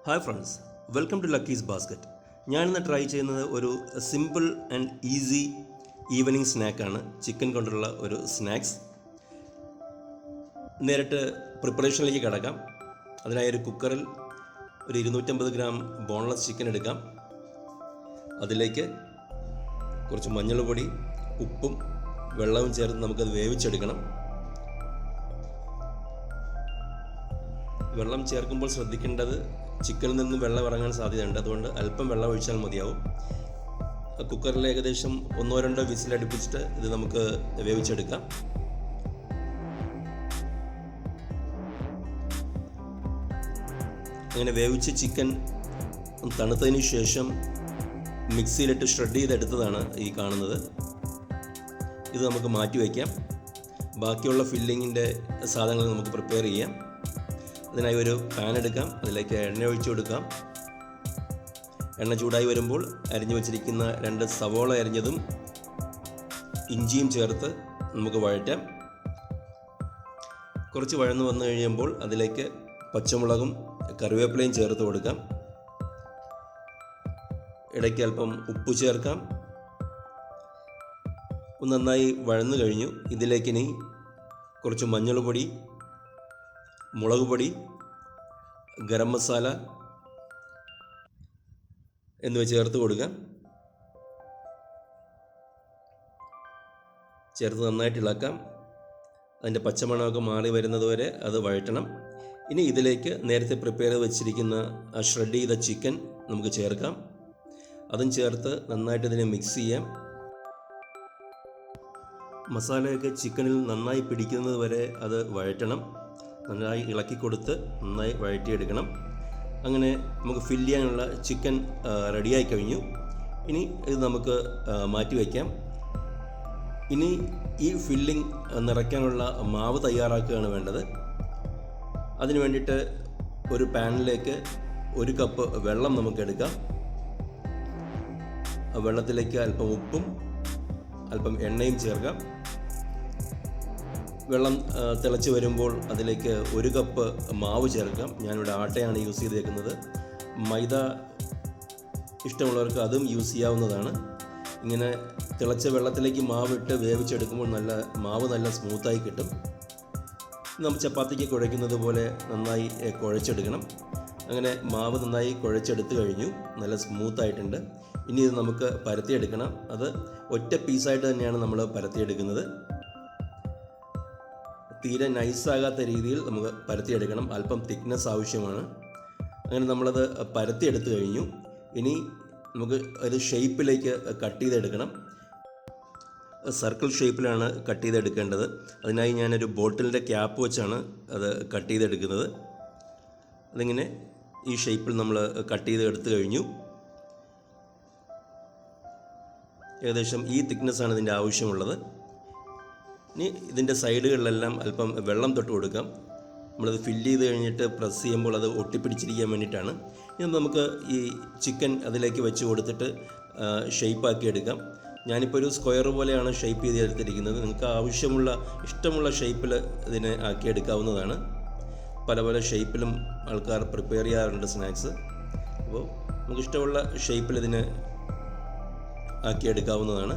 Hi friends, welcome to Lucky's basket. ഞാനിന്ന് try ചെയ്യുന്നത് ഒരു സിമ്പിൾ ആൻഡ് ഈസി ഈവനിങ് സ്നാക്കാണ്. ചിക്കൻ കൊണ്ടുള്ള ഒരു സ്നാക്സ്. നേരിട്ട് പ്രിപ്പറേഷനിലേക്ക് കിടക്കാം. അതിനായി ഒരു കുക്കറിൽ ഒരു 250 ഗ്രാം ബോൺലെസ് ചിക്കൻ എടുക്കാം. അതിലേക്ക് കുറച്ച് മഞ്ഞൾപ്പൊടി, ഉപ്പും വെള്ളവും ചേർത്ത് നമുക്കത് വേവിച്ചെടുക്കണം. വെള്ളം ചേർക്കുമ്പോൾ ശ്രദ്ധിക്കേണ്ടത് ചിക്കനിൽ നിന്ന് വെള്ളം ഇറങ്ങാൻ സാധ്യതയുണ്ട്. അതുകൊണ്ട് അല്പം വെള്ളം ഒഴിച്ചാൽ മതിയാവും. കുക്കറിൽ ഏകദേശം 1-2 വിസിലടുപ്പിച്ചിട്ട് ഇത് നമുക്ക് വേവിച്ചെടുക്കാം. അങ്ങനെ വേവിച്ച് ചിക്കൻ തണുത്തതിന് ശേഷം മിക്സിയിലിട്ട് ഷ്രെഡ് ചെയ്തെടുത്തതാണ് ഈ കാണുന്നത്. ഇത് നമുക്ക് മാറ്റി വയ്ക്കാം. ബാക്കിയുള്ള ഫില്ലിങ്ങിൻ്റെ സാധനങ്ങൾ നമുക്ക് പ്രിപ്പയർ ചെയ്യാം. അതിനായി ഒരു പാൻ എടുക്കാം. അതിലേക്ക് എണ്ണ ഒഴിച്ചു കൊടുക്കാം. എണ്ണ ചൂടായി വരുമ്പോൾ അരിഞ്ഞു വച്ചിരിക്കുന്ന 2 സവോള അരിഞ്ഞതും ഇഞ്ചിയും ചേർത്ത് നമുക്ക് വഴറ്റാം. കുറച്ച് വഴന്നു വന്നു കഴിയുമ്പോൾ അതിലേക്ക് പച്ചമുളകും കറിവേപ്പിലയും ചേർത്ത് കൊടുക്കാം. ഇടയ്ക്ക് അല്പം ഉപ്പ് ചേർക്കാം. നന്നായി വഴന്നു കഴിഞ്ഞു. ഇതിലേക്കിനി കുറച്ച് മഞ്ഞൾപ്പൊടി, മുളക് പൊടി, ഗരം മസാല എന്നിവ ചേർത്ത് കൊടുക്കാം. ചേർത്ത് നന്നായിട്ട് ഇളക്കാം. അതിൻ്റെ പച്ചമണമൊക്കെ മാറി വരുന്നതുവരെ അത് വഴറ്റണം. ഇനി ഇതിലേക്ക് നേരത്തെ പ്രിപ്പയർ ചെയ്ത് വെച്ചിരിക്കുന്ന ഷ്രെഡ് ചെയ്ത ചിക്കൻ നമുക്ക് ചേർക്കാം. അതും ചേർത്ത് നന്നായിട്ട് ഇതിനെ മിക്സ് ചെയ്യാം. മസാലയൊക്കെ ചിക്കനിൽ നന്നായി പിടിക്കുന്നത് വരെ അത് വഴറ്റണം. നന്നായി ഇളക്കി കൊടുത്ത് നന്നായി വഴറ്റിയെടുക്കണം. അങ്ങനെ നമുക്ക് ഫില്ല് ചെയ്യാനുള്ള ചിക്കൻ റെഡിയായി കഴിഞ്ഞു. ഇനി ഇത് നമുക്ക് മാറ്റി വയ്ക്കാം. ഇനി ഈ ഫില്ലിംഗ് നിറയ്ക്കാനുള്ള മാവ് തയ്യാറാക്കുകയാണ് വേണ്ടത്. അതിന് വേണ്ടിയിട്ട് ഒരു പാനിലേക്ക് 1 കപ്പ് വെള്ളം നമുക്ക് എടുക്കാം. വെള്ളത്തിലേക്ക് അല്പം ഉപ്പും അല്പം എണ്ണയും ചേർക്കാം. വെള്ളം തിളച്ച് വരുമ്പോൾ അതിലേക്ക് 1 കപ്പ് മാവ് ചേർക്കാം. ഞാനിവിടെ ആട്ടയാണ് യൂസ് ചെയ്തേക്കുന്നത്. മൈദ ഇഷ്ടമുള്ളവർക്ക് അതും യൂസ് ചെയ്യാവുന്നതാണ്. ഇങ്ങനെ തിളച്ച വെള്ളത്തിലേക്ക് മാവിട്ട് വേവിച്ചെടുക്കുമ്പോൾ മാവ് നല്ല സ്മൂത്തായി കിട്ടും. നമ്മൾ ചപ്പാത്തിക്ക് കുഴയ്ക്കുന്നത് പോലെ നന്നായി കുഴച്ചെടുക്കണം. അങ്ങനെ മാവ് നന്നായി കുഴച്ചെടുത്ത് കഴിഞ്ഞു. നല്ല സ്മൂത്തായിട്ടുണ്ട്. ഇനി ഇത് നമുക്ക് പരത്തിയെടുക്കണം. അത് ഒറ്റ പീസായിട്ട് തന്നെയാണ് നമ്മൾ പരത്തിയെടുക്കുന്നത്. തീരെ നൈസാകാത്ത രീതിയിൽ നമുക്ക് പരത്തിയെടുക്കണം. അല്പം തിക്നെസ് ആവശ്യമാണ്. അങ്ങനെ നമ്മളത് പരത്തിയെടുത്ത് കഴിഞ്ഞു. ഇനി നമുക്ക് ഒരു ഷേപ്പിലേക്ക് കട്ട് ചെയ്തെടുക്കണം. സർക്കിൾ ഷേപ്പിലാണ് കട്ട് ചെയ്തെടുക്കേണ്ടത്. അതിനായി ഞാനൊരു ബോട്ടിലിൻ്റെ ക്യാപ്പ് വെച്ചാണ് അത് കട്ട് ചെയ്തെടുക്കുന്നത്. അതിങ്ങനെ ഈ ഷേപ്പിൽ നമ്മൾ കട്ട് ചെയ്തെടുത്ത് കഴിഞ്ഞു. ഏകദേശം ഈ തിക്നെസ്സാണ് ഇതിൻ്റെ ആവശ്യമുള്ളത്. ഇനി ഇതിൻ്റെ സൈഡുകളിലെല്ലാം അല്പം വെള്ളം തൊട്ട് കൊടുക്കാം. നമ്മളത് ഫില്ല് ചെയ്ത് കഴിഞ്ഞിട്ട് പ്രസ് ചെയ്യുമ്പോൾ അത് ഒട്ടിപ്പിടിച്ചിരിക്കാൻ വേണ്ടിയിട്ടാണ്. ഇനി നമുക്ക് ഈ ചിക്കൻ അതിലേക്ക് വെച്ച് കൊടുത്തിട്ട് ഷേപ്പാക്കി എടുക്കാം. ഞാനിപ്പോൾ ഒരു സ്ക്വയർ പോലെയാണ് ഷേപ്പ് ചെയ്ത് എടുത്തിരിക്കുന്നത്. നിങ്ങൾക്ക് ഇഷ്ടമുള്ള ഷേപ്പിൽ ഇതിനെ ആക്കിയെടുക്കാവുന്നതാണ്. പല പല ഷേപ്പിലും ആൾക്കാർ പ്രിപ്പയർ ചെയ്യാറുണ്ട് സ്നാക്സ്. അപ്പോൾ നമുക്ക് ഇഷ്ടമുള്ള ഷേപ്പിൽ ഇതിനെ ആക്കിയെടുക്കാവുന്നതാണ്.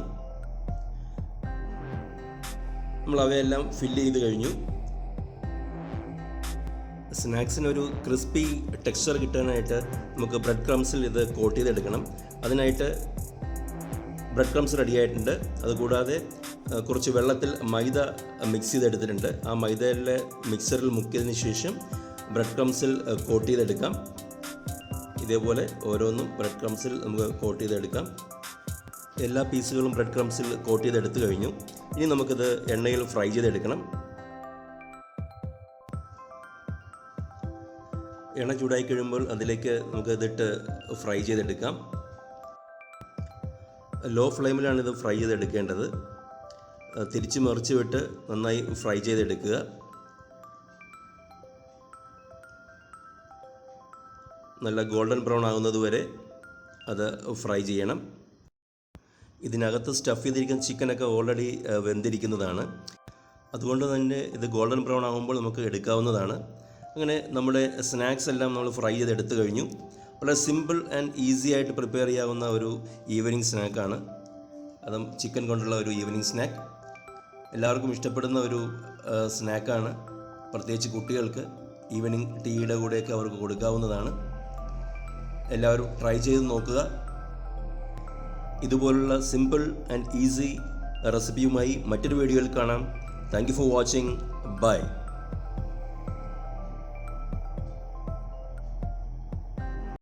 നമ്മൾ അവയെല്ലാം ഫില്ല് ചെയ്ത് കഴിഞ്ഞു. സ്നാക്സിനൊരു ക്രിസ്പി ടെക്സ്ചർ കിട്ടാനായിട്ട് നമുക്ക് ബ്രെഡ് ക്രംസിൽ ഇത് കോട്ട് ചെയ്തെടുക്കണം. അതിനായിട്ട് ബ്രെഡ് ക്രംസ് റെഡിയായിട്ടുണ്ട്. അതുകൂടാതെ കുറച്ച് വെള്ളത്തിൽ മൈദ മിക്സ് ചെയ്തെടുത്തിട്ടുണ്ട്. ആ മൈദയിലെ മിക്സറിൽ മുക്കിയതിന് ശേഷം ബ്രെഡ് ക്രംസിൽ കോട്ട് ചെയ്തെടുക്കാം. ഇതേപോലെ ഓരോന്നും ബ്രെഡ് ക്രംസിൽ നമുക്ക് കോട്ട് ചെയ്തെടുക്കാം. എല്ലാ പീസുകളും ബ്രെഡ് ക്രംസിൽ കോട്ട് ചെയ്തെടുത്ത് കഴിഞ്ഞു. ഇനി നമുക്കിത് എണ്ണയിൽ ഫ്രൈ ചെയ്തെടുക്കണം. എണ്ണ ചൂടായി കഴിയുമ്പോൾ അതിലേക്ക് നമുക്കിതിട്ട് ഫ്രൈ ചെയ്തെടുക്കാം. ലോ ഫ്ലെയിമിലാണ് ഇത് ഫ്രൈ ചെയ്തെടുക്കേണ്ടത്. തിരിച്ച് മറിച്ച് വിട്ട് നന്നായി ഫ്രൈ ചെയ്തെടുക്കുക. നല്ല ഗോൾഡൻ ബ്രൗൺ ആകുന്നത് വരെ അത് ഫ്രൈ ചെയ്യണം. ഇതിനകത്ത് സ്റ്റഫ് ചെയ്തിരിക്കുന്ന ചിക്കനൊക്കെ ഓൾറെഡി വെന്തിരിക്കുന്നതാണ്. അതുകൊണ്ട് തന്നെ ഇത് ഗോൾഡൻ ബ്രൗൺ ആകുമ്പോൾ നമുക്ക് എടുക്കാവുന്നതാണ്. അങ്ങനെ നമ്മുടെ സ്നാക്സ് എല്ലാം നമ്മൾ ഫ്രൈ ചെയ്ത് എടുത്തു കഴിഞ്ഞു. വളരെ സിമ്പിൾ ആൻഡ് ഈസി ആയിട്ട് പ്രിപ്പയർ ചെയ്യാവുന്ന ഒരു ഈവനിങ് സ്നാക്കാണ്. അതും ചിക്കൻ കൊണ്ടുള്ള ഒരു ഈവനിങ് സ്നാക്ക്. എല്ലാവർക്കും ഇഷ്ടപ്പെടുന്ന ഒരു സ്നാക്കാണ്. പ്രത്യേകിച്ച് കുട്ടികൾക്ക് ഈവനിങ് ടീയുടെ കൂടെയൊക്കെ അവർക്ക് കൊടുക്കാവുന്നതാണ്. എല്ലാവരും ട്രൈ ചെയ്ത് നോക്കുക. ഇതുപോലുള്ള സിമ്പിൾ ആൻഡ് ഈസി റെസിപ്പിയുമായി മറ്റൊരു വീഡിയോയിൽ കാണാം. Thank you for watching. By.